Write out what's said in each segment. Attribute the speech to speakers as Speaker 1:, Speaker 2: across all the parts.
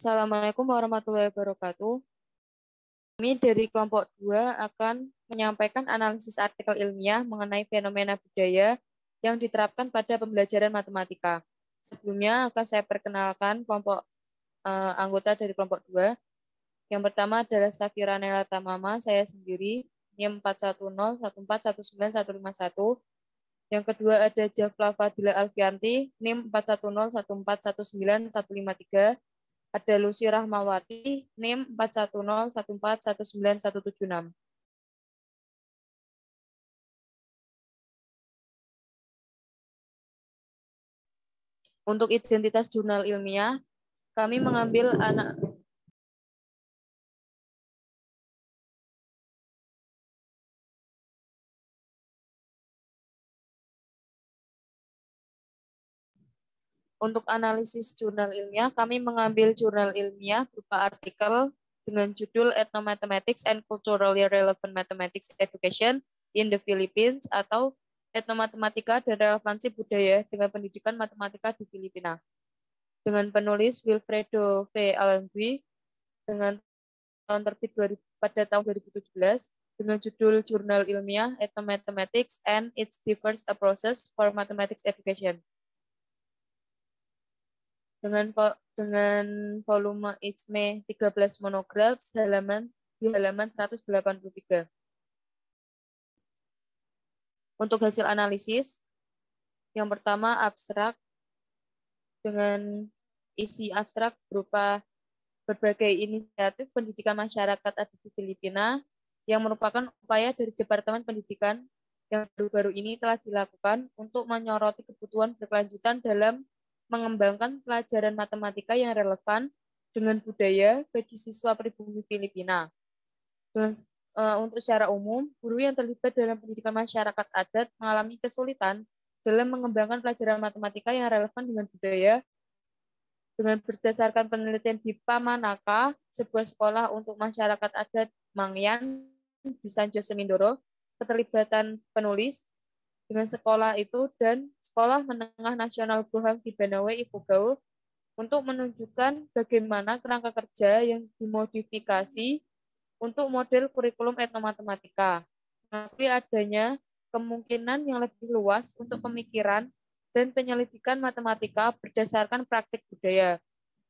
Speaker 1: Assalamualaikum warahmatullahi wabarakatuh. Kami dari kelompok 2 akan menyampaikan analisis artikel ilmiah mengenai fenomena budaya yang diterapkan pada pembelajaran matematika. Sebelumnya akan saya perkenalkan anggota dari kelompok 2. Yang pertama adalah Safira Nela Tamama, saya sendiri, NIM 410141951. Yang kedua ada Jafla Fadila Alfianti, NIM 41014195153. Ada Lucy Rahmawati, NIM 41014197176. Untuk identitas jurnal ilmiah, kami mengambil Untuk analisis jurnal ilmiah, kami mengambil jurnal ilmiah berupa artikel dengan judul Ethnomathematics and Culturally Relevant Mathematics Education in the Philippines atau Etnomatematika dan Relevansi Budaya dengan Pendidikan Matematika di Filipina. Dengan penulis Wilfredo V. Alengui dengan tahun terbit pada tahun 2017 dengan judul Jurnal Ilmiah Ethnomathematics and its Diverse Approaches for Mathematics Education. Dengan volume ICME 13 monograf di halaman 183. Untuk hasil analisis, yang pertama abstrak dengan isi abstrak berupa berbagai inisiatif pendidikan masyarakat ada di Filipina yang merupakan upaya dari Departemen Pendidikan yang baru-baru ini telah dilakukan untuk menyoroti kebutuhan berkelanjutan dalam mengembangkan pelajaran matematika yang relevan dengan budaya bagi siswa pribumi Filipina. Untuk secara umum, guru yang terlibat dalam pendidikan masyarakat adat mengalami kesulitan dalam mengembangkan pelajaran matematika yang relevan dengan budaya. Dengan berdasarkan penelitian di Pamanaka, sebuah sekolah untuk masyarakat adat Mangyan di San Jose Mindoro, keterlibatan penulis dengan sekolah itu dan Sekolah Menengah Nasional Bohang di Banawe, Ifugao, untuk menunjukkan bagaimana kerangka kerja yang dimodifikasi untuk model kurikulum etnomatematika, tapi adanya kemungkinan yang lebih luas untuk pemikiran dan penyelidikan matematika berdasarkan praktik budaya.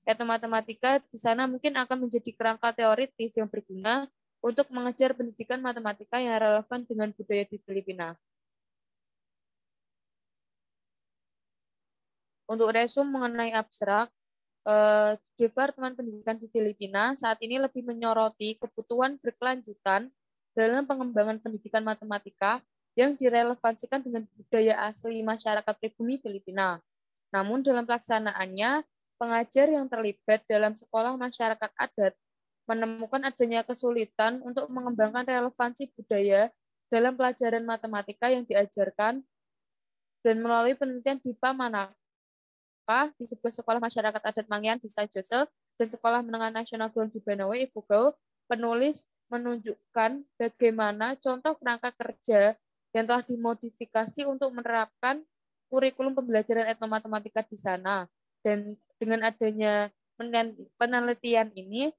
Speaker 1: Etnomatematika di sana mungkin akan menjadi kerangka teoritis yang berguna untuk mengejar pendidikan matematika yang relevan dengan budaya di Filipina. Untuk resum mengenai abstrak, Departemen Pendidikan di Filipina saat ini lebih menyoroti kebutuhan berkelanjutan dalam pengembangan pendidikan matematika yang direlevansikan dengan budaya asli masyarakat pribumi Filipina. Namun dalam pelaksanaannya, pengajar yang terlibat dalam sekolah masyarakat adat menemukan adanya kesulitan untuk mengembangkan relevansi budaya dalam pelajaran matematika yang diajarkan dan melalui penelitian di Pamanaka di sebuah sekolah masyarakat adat Mangyan di San Jose dan Sekolah Menengah Nasional Bohang di Banawe, Ifugao, penulis menunjukkan bagaimana contoh kerangka kerja yang telah dimodifikasi untuk menerapkan kurikulum pembelajaran etnomatematika di sana. Dan dengan adanya penelitian ini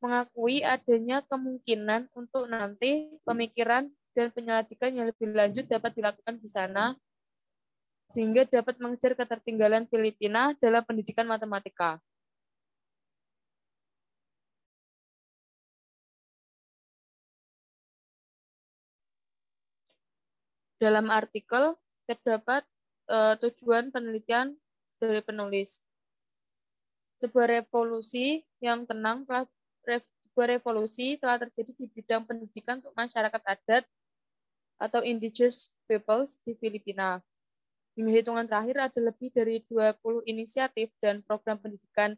Speaker 1: mengakui adanya kemungkinan untuk nanti pemikiran dan penyelidikan yang lebih lanjut dapat dilakukan di sana sehingga dapat mengejar ketertinggalan Filipina dalam pendidikan matematika. Dalam artikel terdapat tujuan penelitian dari penulis. Sebuah revolusi telah terjadi di bidang pendidikan untuk masyarakat adat atau indigenous peoples di Filipina. Hingga hitungan terakhir ada lebih dari 20 inisiatif dan program pendidikan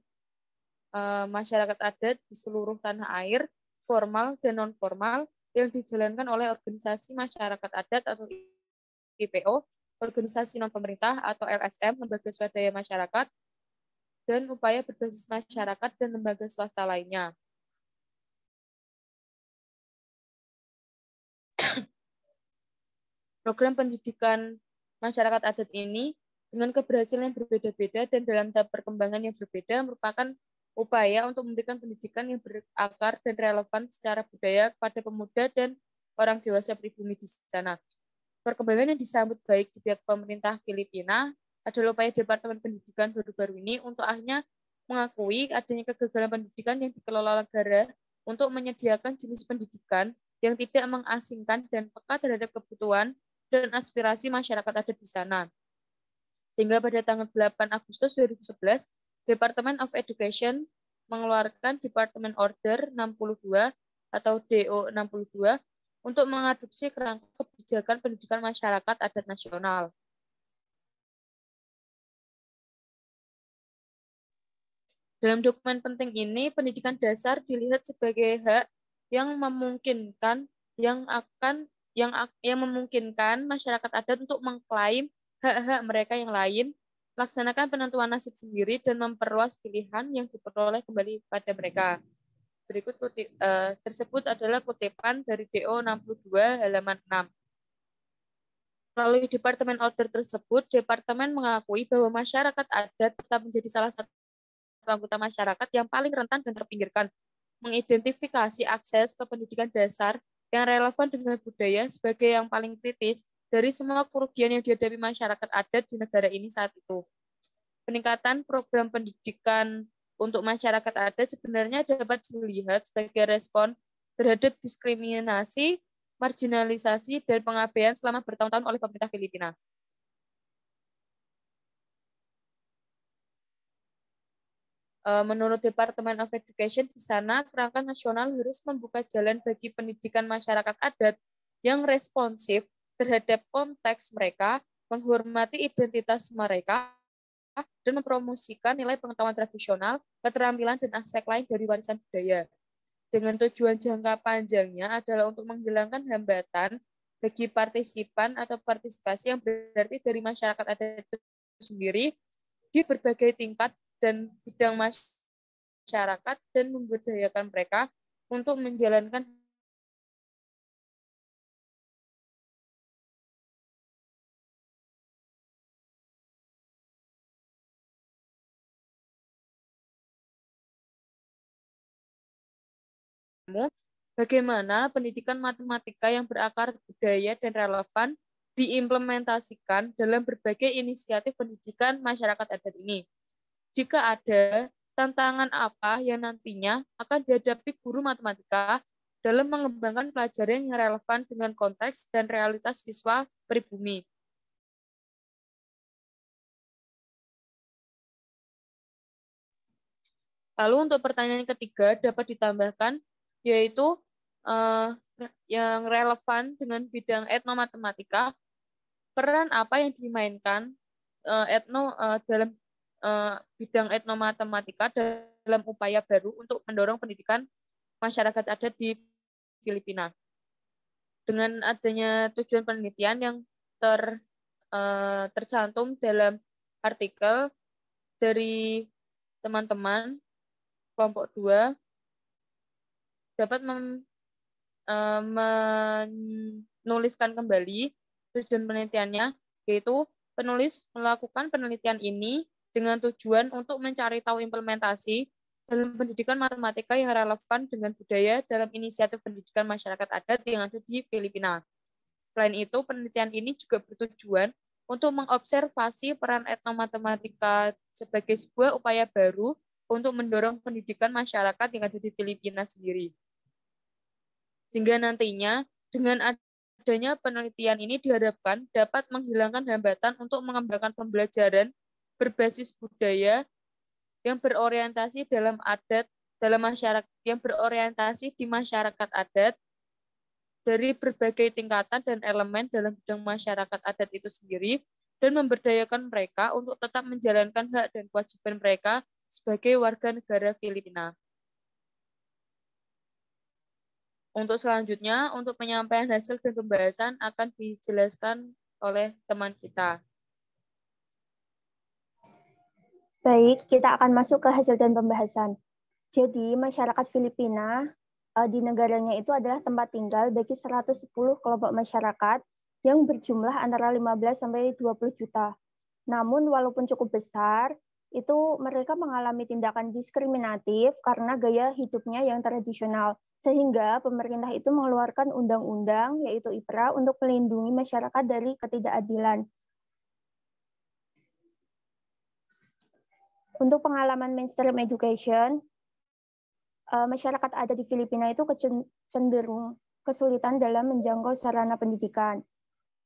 Speaker 1: masyarakat adat di seluruh tanah air, formal dan non-formal, yang dijalankan oleh organisasi masyarakat adat atau IPO, organisasi non-pemerintah atau LSM, lembaga swadaya masyarakat, dan upaya berbasis masyarakat dan lembaga swasta lainnya. Program pendidikan masyarakat adat ini dengan keberhasilan yang berbeda-beda dan dalam tahap perkembangan yang berbeda merupakan upaya untuk memberikan pendidikan yang berakar dan relevan secara budaya kepada pemuda dan orang dewasa pribumi di sana. Perkembangan yang disambut baik di pihak pemerintah Filipina adalah upaya Departemen Pendidikan baru-baru ini untuk akhirnya mengakui adanya kegagalan pendidikan yang dikelola negara untuk menyediakan jenis pendidikan yang tidak mengasingkan dan peka terhadap kebutuhan dan aspirasi masyarakat adat di sana. Sehingga pada tanggal 8 Agustus 2011, Department of Education mengeluarkan Department Order 62 atau DO 62 untuk mengadopsi kerangka kebijakan pendidikan masyarakat adat nasional. Dalam dokumen penting ini, pendidikan dasar dilihat sebagai hak yang memungkinkan memungkinkan masyarakat adat untuk mengklaim hak-hak mereka yang lain, melaksanakan penentuan nasib sendiri, dan memperluas pilihan yang diperoleh kembali pada mereka. Berikut tersebut adalah kutipan dari DO 62 halaman 6. Melalui Departemen Order tersebut, Departemen mengakui bahwa masyarakat adat tetap menjadi salah satu anggota masyarakat yang paling rentan dan terpinggirkan, mengidentifikasi akses ke pendidikan dasar yang relevan dengan budaya sebagai yang paling kritis dari semua kerugian yang dihadapi masyarakat adat di negara ini saat itu. Peningkatan program pendidikan untuk masyarakat adat sebenarnya dapat dilihat sebagai respon terhadap diskriminasi, marginalisasi, dan pengabaian selama bertahun-tahun oleh pemerintah Filipina. Menurut Departemen of Education di sana, kerangka nasional harus membuka jalan bagi pendidikan masyarakat adat yang responsif terhadap konteks mereka, menghormati identitas mereka, dan mempromosikan nilai pengetahuan tradisional, keterampilan, dan aspek lain dari warisan budaya. Dengan tujuan jangka panjangnya adalah untuk menghilangkan hambatan bagi partisipan atau partisipasi yang berarti dari masyarakat adat itu sendiri di berbagai tingkat dan bidang masyarakat dan memberdayakan mereka untuk menjalankan bagaimana pendidikan matematika yang berakar budaya dan relevan diimplementasikan dalam berbagai inisiatif pendidikan masyarakat adat ini. Jika ada tantangan apa yang nantinya akan dihadapi guru matematika dalam mengembangkan pelajaran yang relevan dengan konteks dan realitas siswa pribumi. Lalu untuk pertanyaan ketiga dapat ditambahkan, yaitu yang relevan dengan bidang etnomatematika, peran apa yang dimainkan dalam bidang etnomatematika dalam upaya baru untuk mendorong pendidikan masyarakat adat di Filipina. Dengan adanya tujuan penelitian yang tercantum dalam artikel dari teman-teman kelompok 2 dapat menuliskan kembali tujuan penelitiannya, yaitu penulis melakukan penelitian ini dengan tujuan untuk mencari tahu implementasi dalam pendidikan matematika yang relevan dengan budaya dalam inisiatif pendidikan masyarakat adat yang ada di Filipina. Selain itu, penelitian ini juga bertujuan untuk mengobservasi peran etnomatematika sebagai sebuah upaya baru untuk mendorong pendidikan masyarakat yang ada di Filipina sendiri. Sehingga nantinya dengan adanya penelitian ini diharapkan dapat menghilangkan hambatan untuk mengembangkan pembelajaran berbasis budaya yang berorientasi dalam masyarakat, yang berorientasi di masyarakat adat dari berbagai tingkatan dan elemen dalam bidang masyarakat adat itu sendiri, dan memberdayakan mereka untuk tetap menjalankan hak dan kewajiban mereka sebagai warga negara Filipina. Untuk selanjutnya, untuk penyampaian hasil dan pembahasan akan dijelaskan oleh teman kita.
Speaker 2: Baik, kita akan masuk ke hasil dan pembahasan. Jadi, masyarakat Filipina di negaranya itu adalah tempat tinggal bagi 110 kelompok masyarakat yang berjumlah antara 15 sampai 20 juta. Namun, walaupun cukup besar, itu mereka mengalami tindakan diskriminatif karena gaya hidupnya yang tradisional. Sehingga pemerintah itu mengeluarkan undang-undang, yaitu IPRA, untuk melindungi masyarakat dari ketidakadilan. Untuk pengalaman mainstream education, masyarakat adat di Filipina itu cenderung kesulitan dalam menjangkau sarana pendidikan.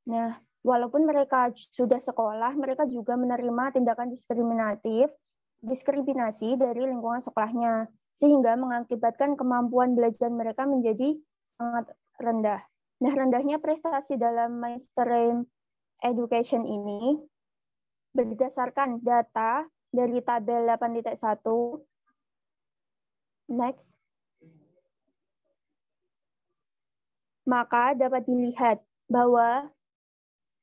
Speaker 2: Nah, walaupun mereka sudah sekolah, mereka juga menerima tindakan diskriminasi dari lingkungan sekolahnya, sehingga mengakibatkan kemampuan belajar mereka menjadi sangat rendah. Nah, rendahnya prestasi dalam mainstream education ini berdasarkan data dari tabel 8.1. Next. Maka dapat dilihat bahwa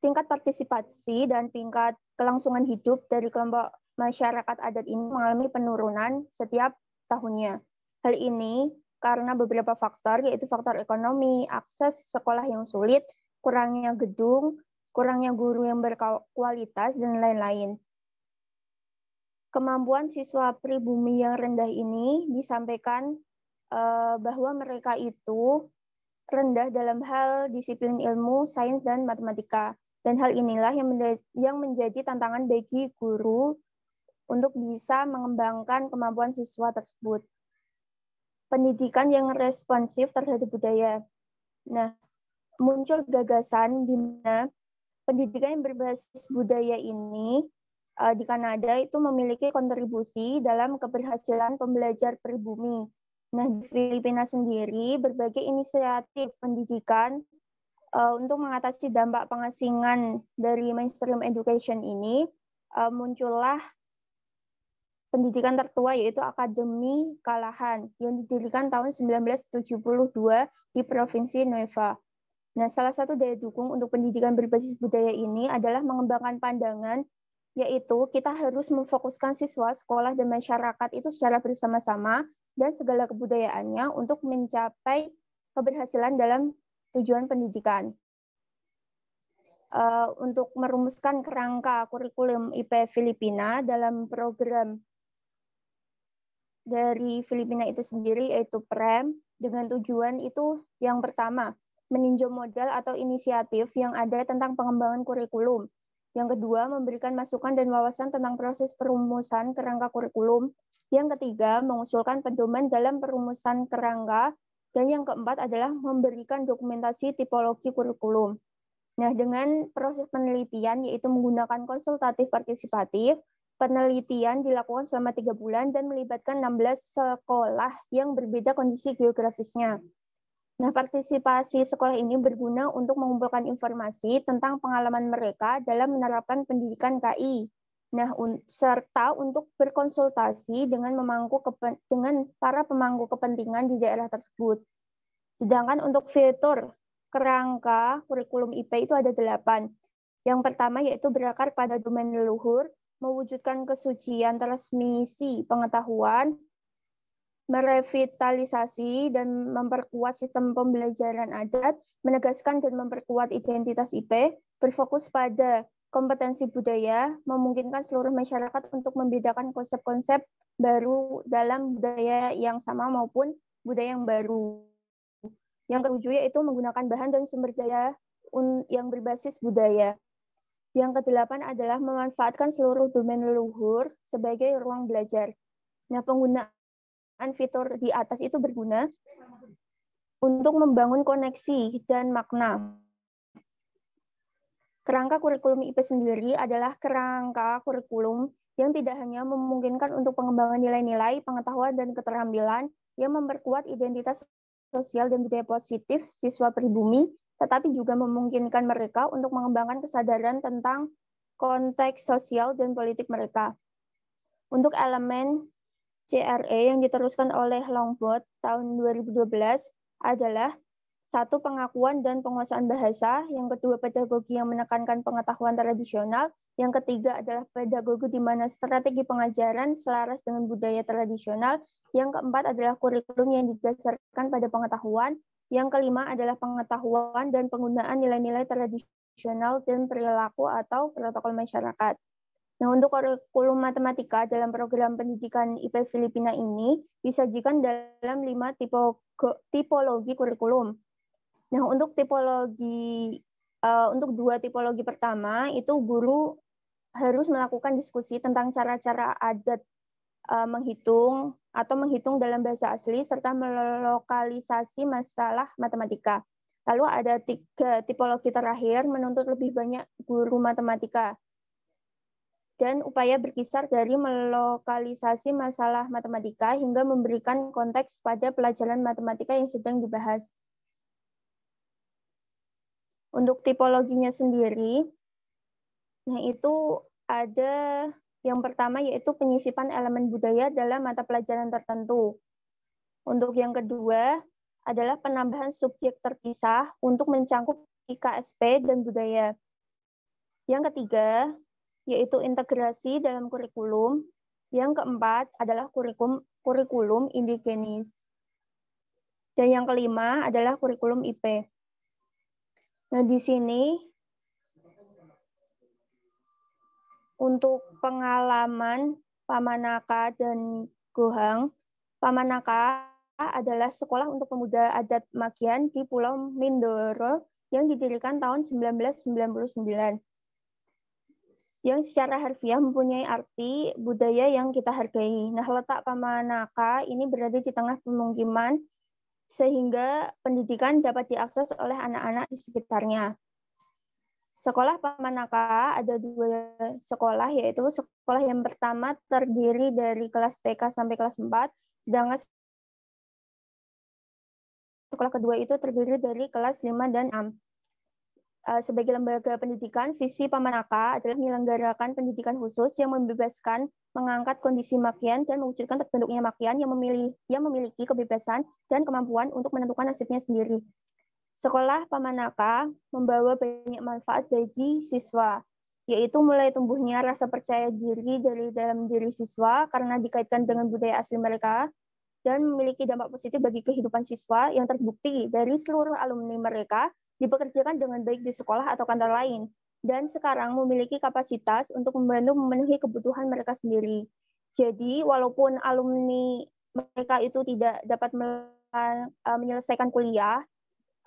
Speaker 2: tingkat partisipasi dan tingkat kelangsungan hidup dari kelompok masyarakat adat ini mengalami penurunan setiap tahunnya. Hal ini karena beberapa faktor, yaitu faktor ekonomi, akses sekolah yang sulit, kurangnya gedung, kurangnya guru yang berkualitas, dan lain-lain. Kemampuan siswa pribumi yang rendah ini disampaikan bahwa mereka itu rendah dalam hal disiplin ilmu, sains, dan matematika. Dan hal inilah yang menjadi tantangan bagi guru untuk bisa mengembangkan kemampuan siswa tersebut. Pendidikan yang responsif terhadap budaya. Nah, muncul gagasan di mana pendidikan yang berbasis budaya ini di Kanada itu memiliki kontribusi dalam keberhasilan pembelajar pribumi. Nah, di Filipina sendiri, berbagai inisiatif pendidikan untuk mengatasi dampak pengasingan dari mainstream education ini, muncullah pendidikan tertua, yaitu Akademi Kalahan, yang didirikan tahun 1972 di Provinsi Nueva. Nah, salah satu daya dukung untuk pendidikan berbasis budaya ini adalah mengembangkan pandangan, yaitu kita harus memfokuskan siswa, sekolah, dan masyarakat itu secara bersama-sama dan segala kebudayaannya untuk mencapai keberhasilan dalam tujuan pendidikan. Untuk merumuskan kerangka kurikulum IP Filipina dalam program dari Filipina itu sendiri, yaitu PREM, dengan tujuan itu yang pertama, meninjau modal atau inisiatif yang ada tentang pengembangan kurikulum. Yang kedua, memberikan masukan dan wawasan tentang proses perumusan kerangka kurikulum. Yang ketiga, mengusulkan pedoman dalam perumusan kerangka. Dan yang keempat adalah memberikan dokumentasi tipologi kurikulum. Nah, dengan proses penelitian, yaitu menggunakan konsultatif partisipatif, penelitian dilakukan selama 3 bulan dan melibatkan 16 sekolah yang berbeda kondisi geografisnya. Nah, partisipasi sekolah ini berguna untuk mengumpulkan informasi tentang pengalaman mereka dalam menerapkan pendidikan KI. Nah, serta untuk berkonsultasi dengan para pemangku kepentingan di daerah tersebut. Sedangkan untuk fitur kerangka kurikulum IP itu ada 8. Yang pertama yaitu berakar pada domain leluhur, mewujudkan kesucian transmisi pengetahuan, merevitalisasi dan memperkuat sistem pembelajaran adat, menegaskan dan memperkuat identitas IP, berfokus pada kompetensi budaya, memungkinkan seluruh masyarakat untuk membedakan konsep-konsep baru dalam budaya yang sama maupun budaya yang baru. Yang ketujuh yaitu menggunakan bahan dan sumber daya yang berbasis budaya. Yang kedelapan adalah memanfaatkan seluruh domain leluhur sebagai ruang belajar. Nah, penggunaan fitur di atas itu berguna untuk membangun koneksi dan makna. Kerangka kurikulum IP sendiri adalah kerangka kurikulum yang tidak hanya memungkinkan untuk pengembangan nilai-nilai, pengetahuan, dan keterampilan yang memperkuat identitas sosial dan budaya positif siswa pribumi, tetapi juga memungkinkan mereka untuk mengembangkan kesadaran tentang konteks sosial dan politik mereka. Untuk elemen CRE yang diteruskan oleh Longbot tahun 2012 adalah satu, pengakuan dan penguasaan bahasa. Yang kedua, pedagogi yang menekankan pengetahuan tradisional. Yang ketiga adalah pedagogi di mana strategi pengajaran selaras dengan budaya tradisional. Yang keempat adalah kurikulum yang didasarkan pada pengetahuan. Yang kelima adalah pengetahuan dan penggunaan nilai-nilai tradisional dan perilaku atau protokol masyarakat. Nah, untuk kurikulum matematika dalam program pendidikan IP Filipina ini disajikan dalam 5 tipologi kurikulum. Nah, untuk dua tipologi pertama itu guru harus melakukan diskusi tentang cara-cara adat menghitung dalam bahasa asli serta melokalisasi masalah matematika. Lalu ada 3 tipologi terakhir menuntut lebih banyak guru matematika dan upaya berkisar dari melokalisasi masalah matematika hingga memberikan konteks pada pelajaran matematika yang sedang dibahas. Untuk tipologinya sendiri, nah itu ada yang pertama yaitu penyisipan elemen budaya dalam mata pelajaran tertentu. Untuk yang kedua adalah penambahan subjek terpisah untuk mencangkup IKSP dan budaya. Yang ketiga yaitu integrasi dalam kurikulum. Yang keempat adalah kurikulum indigenis. Dan yang kelima adalah kurikulum IP. Nah, di sini untuk pengalaman Pamanaka dan Gohang, Pamanaka adalah sekolah untuk pemuda adat Makian di Pulau Mindoro yang didirikan tahun 1999. Yang secara harfiah mempunyai arti budaya yang kita hargai. Nah, letak Pamanaka ini berada di tengah pemukiman sehingga pendidikan dapat diakses oleh anak-anak di sekitarnya. Sekolah Pamanaka ada 2 sekolah, yaitu sekolah yang pertama terdiri dari kelas TK sampai kelas 4, sedangkan sekolah kedua itu terdiri dari kelas 5 dan 6. Sebagai lembaga pendidikan, visi Pamanaka adalah menyelenggarakan pendidikan khusus yang membebaskan, mengangkat kondisi Makian dan mewujudkan terbentuknya Makian yang memiliki kebebasan dan kemampuan untuk menentukan nasibnya sendiri. Sekolah Pamanaka membawa banyak manfaat bagi siswa, yaitu mulai tumbuhnya rasa percaya diri dari dalam diri siswa karena dikaitkan dengan budaya asli mereka, dan memiliki dampak positif bagi kehidupan siswa yang terbukti dari seluruh alumni mereka dipekerjakan dengan baik di sekolah atau kantor lain, dan sekarang memiliki kapasitas untuk membantu memenuhi kebutuhan mereka sendiri. Jadi, walaupun alumni mereka itu tidak dapat menyelesaikan kuliah,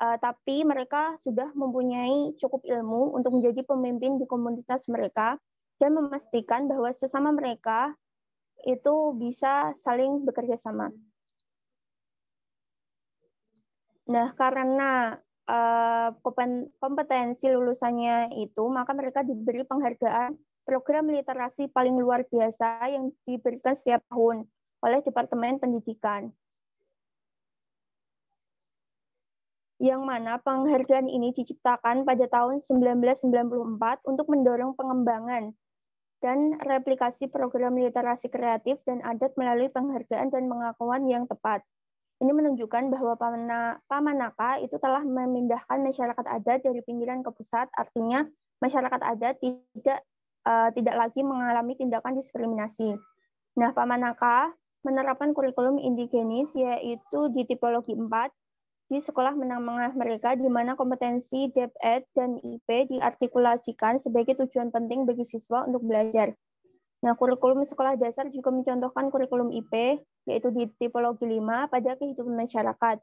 Speaker 2: tapi mereka sudah mempunyai cukup ilmu untuk menjadi pemimpin di komunitas mereka dan memastikan bahwa sesama mereka itu bisa saling bekerja sama. Nah, karena kompetensi lulusannya itu, maka mereka diberi penghargaan program literasi paling luar biasa yang diberikan setiap tahun oleh Departemen Pendidikan. Yang mana penghargaan ini diciptakan pada tahun 1994 untuk mendorong pengembangan dan replikasi program literasi kreatif dan adat melalui penghargaan dan pengakuan yang tepat. Ini menunjukkan bahwa Pamanaka itu telah memindahkan masyarakat adat dari pinggiran ke pusat, artinya masyarakat adat tidak lagi mengalami tindakan diskriminasi. Nah, Pamanaka menerapkan kurikulum indigenis yaitu di tipologi 4 di sekolah menengah mereka di mana kompetensi DepEd dan IP diartikulasikan sebagai tujuan penting bagi siswa untuk belajar. Nah, kurikulum sekolah dasar juga mencontohkan kurikulum IP, yaitu di tipologi 5 pada kehidupan masyarakat.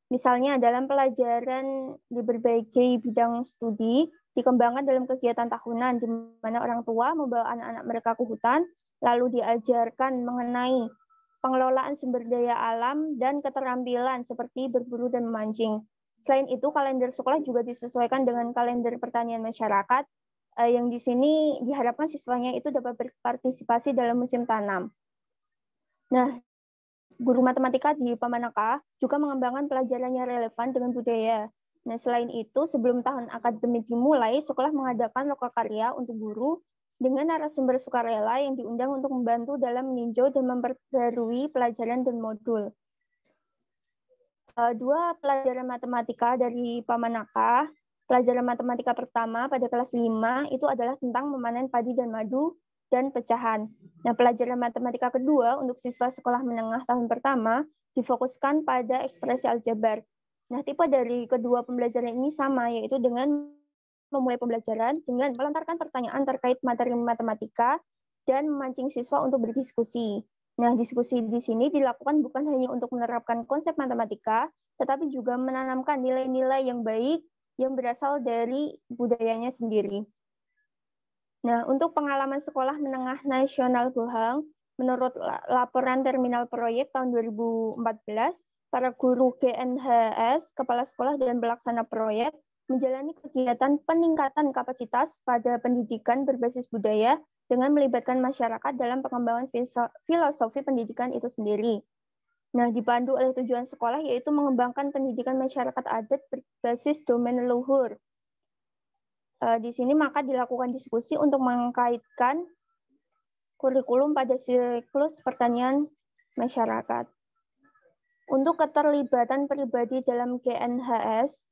Speaker 2: Misalnya dalam pelajaran di berbagai bidang studi, dikembangkan dalam kegiatan tahunan, di mana orang tua membawa anak-anak mereka ke hutan, lalu diajarkan mengenai pengelolaan sumber daya alam dan keterampilan seperti berburu dan memancing. Selain itu, kalender sekolah juga disesuaikan dengan kalender pertanian masyarakat, yang di sini diharapkan siswanya itu dapat berpartisipasi dalam musim tanam. Nah, guru matematika di Pamanaka juga mengembangkan pelajarannya relevan dengan budaya. Nah, selain itu, sebelum tahun akademik dimulai, sekolah mengadakan lokakarya untuk guru dengan narasumber sukarela yang diundang untuk membantu dalam meninjau dan memperbarui pelajaran dan modul. 2 pelajaran matematika dari Pamanaka. Pelajaran matematika pertama pada kelas 5 itu adalah tentang memanen padi dan madu dan pecahan. Nah, pelajaran matematika kedua untuk siswa sekolah menengah tahun pertama difokuskan pada ekspresi aljabar. Nah, tipe dari kedua pembelajaran ini sama, yaitu dengan memulai pembelajaran dengan melontarkan pertanyaan terkait materi matematika dan memancing siswa untuk berdiskusi. Nah, diskusi di sini dilakukan bukan hanya untuk menerapkan konsep matematika, tetapi juga menanamkan nilai-nilai yang baik yang berasal dari budayanya sendiri. Nah, untuk pengalaman sekolah menengah nasional Gohang, menurut laporan terminal proyek tahun 2014, para guru GNHS, kepala sekolah dan pelaksana proyek menjalani kegiatan peningkatan kapasitas pada pendidikan berbasis budaya dengan melibatkan masyarakat dalam pengembangan filosofi pendidikan itu sendiri. Nah, dipandu oleh tujuan sekolah yaitu mengembangkan pendidikan masyarakat adat berbasis domain leluhur. Di sini maka dilakukan diskusi untuk mengkaitkan kurikulum pada siklus pertanian masyarakat. Untuk keterlibatan pribadi dalam GNHS,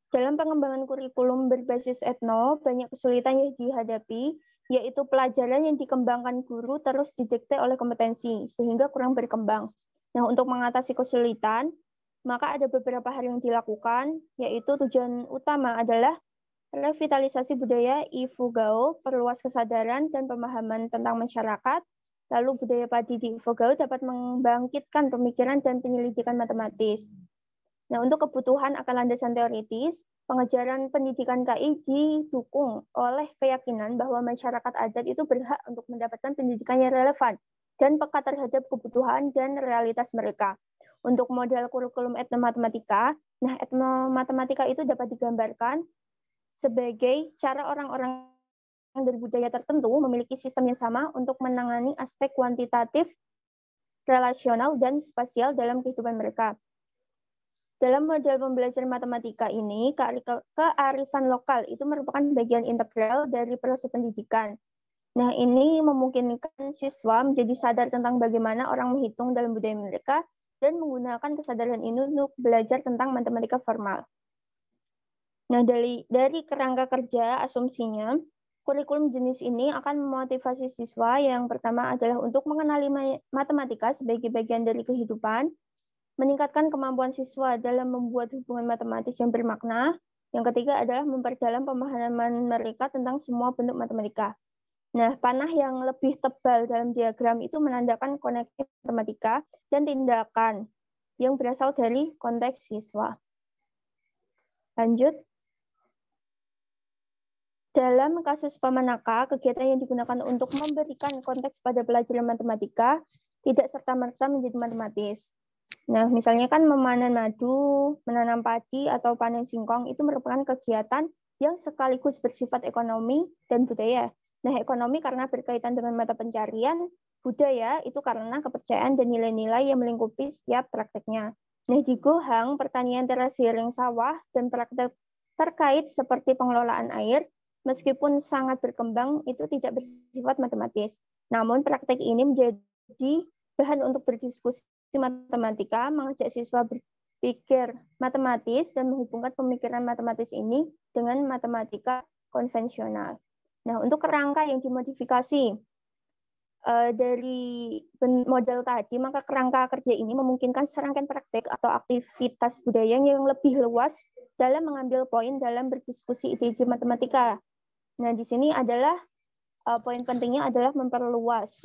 Speaker 2: dalam pengembangan kurikulum berbasis etno, banyak kesulitan yang dihadapi, yaitu pelajaran yang dikembangkan guru terus didikte oleh kompetensi, sehingga kurang berkembang. Nah, untuk mengatasi kesulitan, maka ada beberapa hal yang dilakukan, yaitu tujuan utama adalah revitalisasi budaya Ifugao, perluas kesadaran dan pemahaman tentang masyarakat, lalu budaya padi di Ifugao dapat membangkitkan pemikiran dan penyelidikan matematis. Nah, untuk kebutuhan akan landasan teoritis, pengejaran pendidikan KI didukung oleh keyakinan bahwa masyarakat adat itu berhak untuk mendapatkan pendidikan yang relevan dan peka terhadap kebutuhan dan realitas mereka. Untuk model kurikulum etnomatematika, nah etnomatematika itu dapat digambarkan sebagai cara orang-orang dari budaya tertentu memiliki sistem yang sama untuk menangani aspek kuantitatif, relasional, dan spasial dalam kehidupan mereka. Dalam model pembelajaran matematika ini, kearifan lokal itu merupakan bagian integral dari proses pendidikan. Nah, ini memungkinkan siswa menjadi sadar tentang bagaimana orang menghitung dalam budaya mereka dan menggunakan kesadaran ini untuk belajar tentang matematika formal. Nah, dari kerangka kerja, asumsinya, kurikulum jenis ini akan memotivasi siswa yang pertama adalah untuk mengenali matematika sebagai bagian dari kehidupan, meningkatkan kemampuan siswa dalam membuat hubungan matematis yang bermakna. Yang ketiga adalah memperdalam pemahaman mereka tentang semua bentuk matematika. Nah, panah yang lebih tebal dalam diagram itu menandakan koneksi matematika dan tindakan yang berasal dari konteks siswa. Lanjut. Dalam kasus Pamanaka, kegiatan yang digunakan untuk memberikan konteks pada pelajaran matematika tidak serta-merta menjadi matematis. Nah, misalnya kan memanen madu, menanam padi, atau panen singkong itu merupakan kegiatan yang sekaligus bersifat ekonomi dan budaya. Nah, ekonomi karena berkaitan dengan mata pencarian, budaya itu karena kepercayaan dan nilai-nilai yang melingkupi setiap prakteknya. Nah, di Gohang, pertanian terasiring sawah dan praktek terkait seperti pengelolaan air, meskipun sangat berkembang, itu tidak bersifat matematis. Namun, praktek ini menjadi bahan untuk berdiskusi matematika, mengajak siswa berpikir matematis dan menghubungkan pemikiran matematis ini dengan matematika konvensional. Nah, untuk kerangka yang dimodifikasi dari model tadi, maka kerangka kerja ini memungkinkan serangkaian praktek atau aktivitas budaya yang lebih luas dalam mengambil poin dalam berdiskusi ide-ide matematika. Nah, di sini adalah poin pentingnya adalah memperluas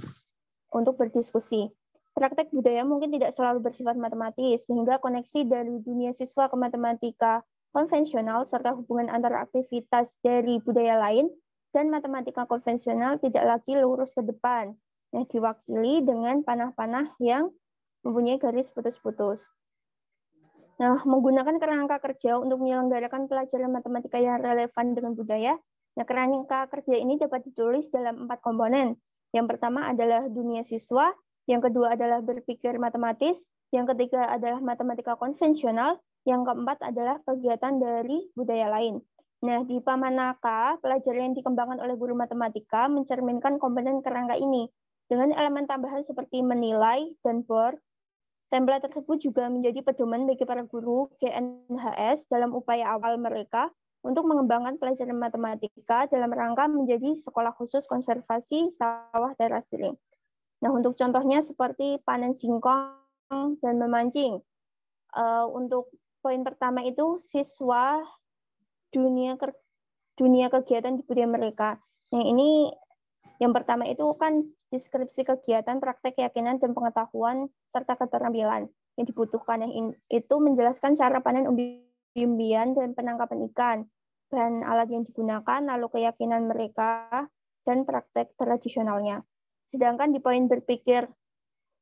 Speaker 2: untuk berdiskusi. Praktek budaya mungkin tidak selalu bersifat matematis, sehingga koneksi dari dunia siswa ke matematika konvensional serta hubungan antara aktivitas dari budaya lain dan matematika konvensional tidak lagi lurus ke depan. Nah, diwakili dengan panah-panah yang mempunyai garis putus-putus. Nah, menggunakan kerangka kerja untuk menyelenggarakan pelajaran matematika yang relevan dengan budaya, nah kerangka kerja ini dapat ditulis dalam 4 komponen. Yang pertama adalah dunia siswa, yang kedua adalah berpikir matematis, yang ketiga adalah matematika konvensional, yang keempat adalah kegiatan dari budaya lain. Nah, di Pamanaka, pelajaran yang dikembangkan oleh guru matematika mencerminkan komponen kerangka ini dengan elemen tambahan seperti menilai dan bor. Template tersebut juga menjadi pedoman bagi para guru GNHS dalam upaya awal mereka untuk mengembangkan pelajaran matematika dalam rangka menjadi sekolah khusus konservasi sawah terasiring. Nah, untuk contohnya seperti panen singkong dan memancing. Untuk poin pertama itu siswa dunia dunia kegiatan di budaya mereka. Nah, ini yang pertama itu kan deskripsi kegiatan, praktek, keyakinan, dan pengetahuan, serta keterampilan yang dibutuhkan. Yang itu menjelaskan cara panen umbi-umbian dan penangkapan ikan, bahan alat yang digunakan, lalu keyakinan mereka, dan praktek tradisionalnya. Sedangkan di poin berpikir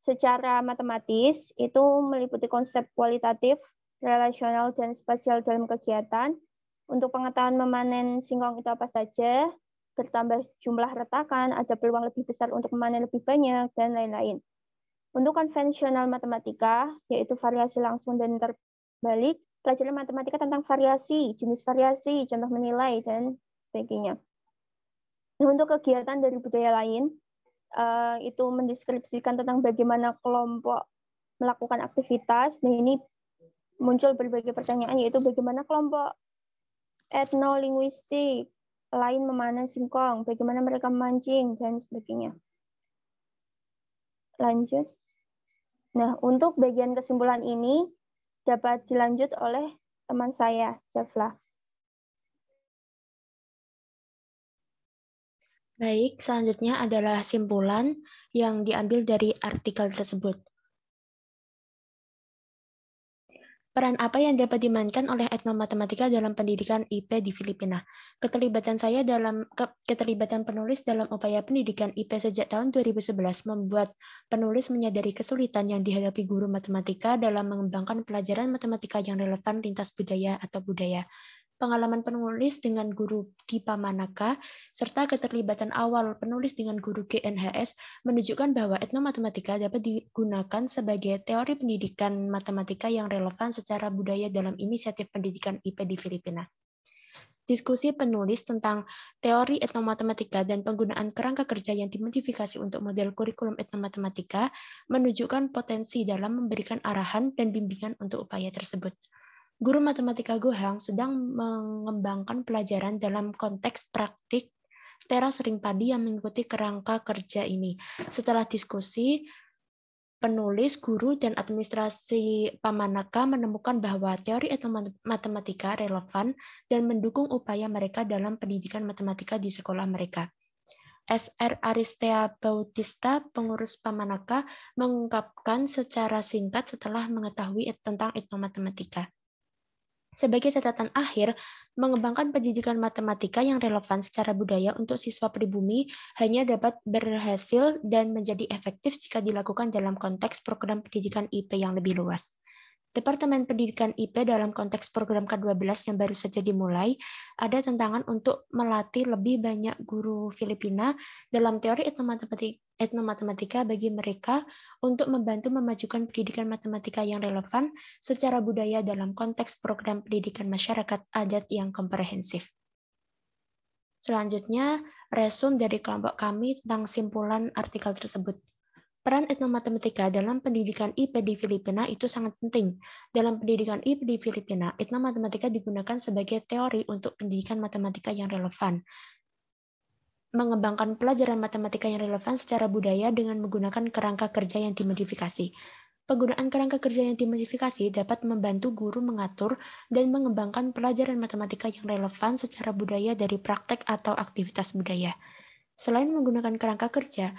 Speaker 2: secara matematis, itu meliputi konsep kualitatif, relasional, dan spasial dalam kegiatan. Untuk pengetahuan memanen singkong itu apa saja, bertambah jumlah retakan, ada peluang lebih besar untuk memanen lebih banyak, dan lain-lain. Untuk konvensional matematika, yaitu variasi langsung dan terbalik, pelajaran matematika tentang variasi, jenis variasi, contoh menilai, dan sebagainya. Nah, untuk kegiatan dari budaya lain, itu mendeskripsikan tentang bagaimana kelompok melakukan aktivitas. Nah, ini muncul berbagai pertanyaan, yaitu bagaimana kelompok etnolinguistik lain memanen singkong, bagaimana mereka memancing, dan sebagainya. Lanjut. Nah, untuk bagian kesimpulan ini dapat dilanjut oleh teman saya, Jafla.
Speaker 3: Baik, selanjutnya adalah simpulan yang diambil dari artikel tersebut. Peran apa yang dapat dimainkan oleh etnomatematika dalam pendidikan IP di Filipina? Keterlibatan penulis dalam upaya pendidikan IP sejak tahun 2011 membuat penulis menyadari kesulitan yang dihadapi guru matematika dalam mengembangkan pelajaran matematika yang relevan lintas budaya atau budaya. Pengalaman penulis dengan guru di Pamanaka, serta keterlibatan awal penulis dengan guru GNHS menunjukkan bahwa etnomatematika dapat digunakan sebagai teori pendidikan matematika yang relevan secara budaya dalam inisiatif pendidikan IP di Filipina. Diskusi penulis tentang teori etnomatematika dan penggunaan kerangka kerja yang dimodifikasi untuk model kurikulum etnomatematika menunjukkan potensi dalam memberikan arahan dan bimbingan untuk upaya tersebut. Guru matematika Gohang sedang mengembangkan pelajaran dalam konteks praktik teras ring padi yang mengikuti kerangka kerja ini. Setelah diskusi, penulis, guru, dan administrasi Pamanaka menemukan bahwa teori etnomatematika relevan dan mendukung upaya mereka dalam pendidikan matematika di sekolah mereka. SR Aristea Bautista, pengurus Pamanaka, mengungkapkan secara singkat setelah mengetahui tentang etnomatematika. Sebagai catatan akhir, mengembangkan pendidikan matematika yang relevan secara budaya untuk siswa pribumi hanya dapat berhasil dan menjadi efektif jika dilakukan dalam konteks program pendidikan IP yang lebih luas. Departemen Pendidikan IP dalam konteks program K12 yang baru saja dimulai, ada tantangan untuk melatih lebih banyak guru Filipina dalam teori etnomatematika bagi mereka untuk membantu memajukan pendidikan matematika yang relevan secara budaya dalam konteks program pendidikan masyarakat adat yang komprehensif. Selanjutnya, resume dari kelompok kami tentang simpulan artikel tersebut. Peran etnomatematika dalam pendidikan IP di Filipina itu sangat penting. Dalam pendidikan IP di Filipina, etnomatematika digunakan sebagai teori untuk pendidikan matematika yang relevan. Mengembangkan pelajaran matematika yang relevan secara budaya dengan menggunakan kerangka kerja yang dimodifikasi. Penggunaan kerangka kerja yang dimodifikasi dapat membantu guru mengatur dan mengembangkan pelajaran matematika yang relevan secara budaya dari praktek atau aktivitas budaya. Selain menggunakan kerangka kerja,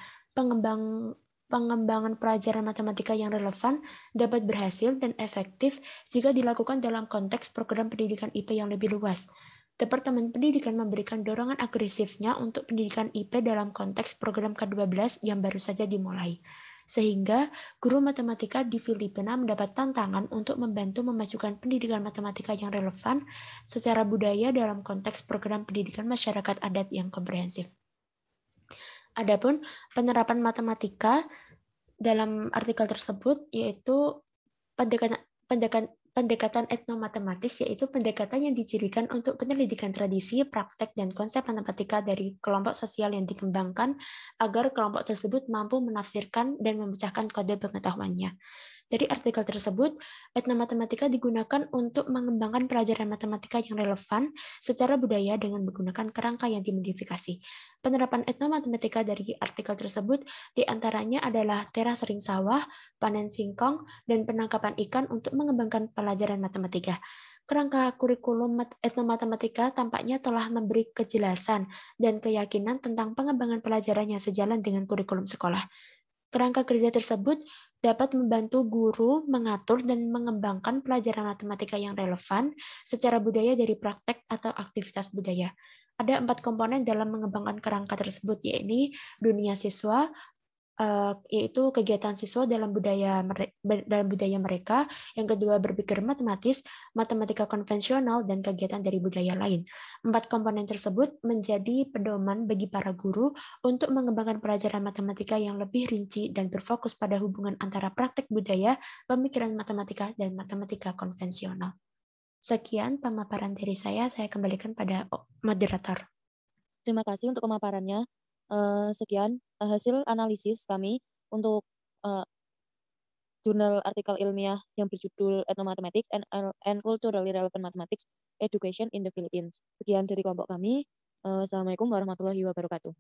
Speaker 3: pengembangan pelajaran matematika yang relevan dapat berhasil dan efektif jika dilakukan dalam konteks program pendidikan IP yang lebih luas. Departemen Pendidikan memberikan dorongan agresifnya untuk pendidikan IP dalam konteks program K12 yang baru saja dimulai. Sehingga guru matematika di Filipina mendapat tantangan untuk membantu memajukan pendidikan matematika yang relevan secara budaya dalam konteks program pendidikan masyarakat adat yang komprehensif. Adapun penerapan matematika dalam artikel tersebut yaitu pendekatan etnomatematis, yaitu pendekatan yang dicirikan untuk penyelidikan tradisi, praktek, dan konsep matematika dari kelompok sosial yang dikembangkan agar kelompok tersebut mampu menafsirkan dan memecahkan kode pengetahuannya. Dari artikel tersebut, etnomatematika digunakan untuk mengembangkan pelajaran matematika yang relevan secara budaya dengan menggunakan kerangka yang dimodifikasi. Penerapan etnomatematika dari artikel tersebut diantaranya adalah teras ring sawah, panen singkong, dan penangkapan ikan untuk mengembangkan pelajaran matematika. Kerangka kurikulum etnomatematika tampaknya telah memberi kejelasan dan keyakinan tentang pengembangan pelajaran yang sejalan dengan kurikulum sekolah. Kerangka kerja tersebut dapat membantu guru mengatur dan mengembangkan pelajaran matematika yang relevan secara budaya dari praktek atau aktivitas budaya. Ada 4 komponen dalam mengembangkan kerangka tersebut, yaitu dunia siswa, yaitu kegiatan siswa dalam budaya mereka. Yang kedua, berpikir matematis, matematika konvensional, dan kegiatan dari budaya lain. 4 komponen tersebut menjadi pedoman bagi para guru untuk mengembangkan pelajaran matematika yang lebih rinci dan berfokus pada hubungan antara praktek budaya, pemikiran matematika, dan matematika konvensional. Sekian pemaparan dari saya kembalikan pada moderator.
Speaker 1: Terima kasih untuk pemaparannya. Sekian hasil analisis kami untuk jurnal artikel ilmiah yang berjudul Ethnomathematics and Culturally Relevant Mathematics Education in the Philippines. Sekian dari kelompok kami. Assalamualaikum warahmatullahi wabarakatuh.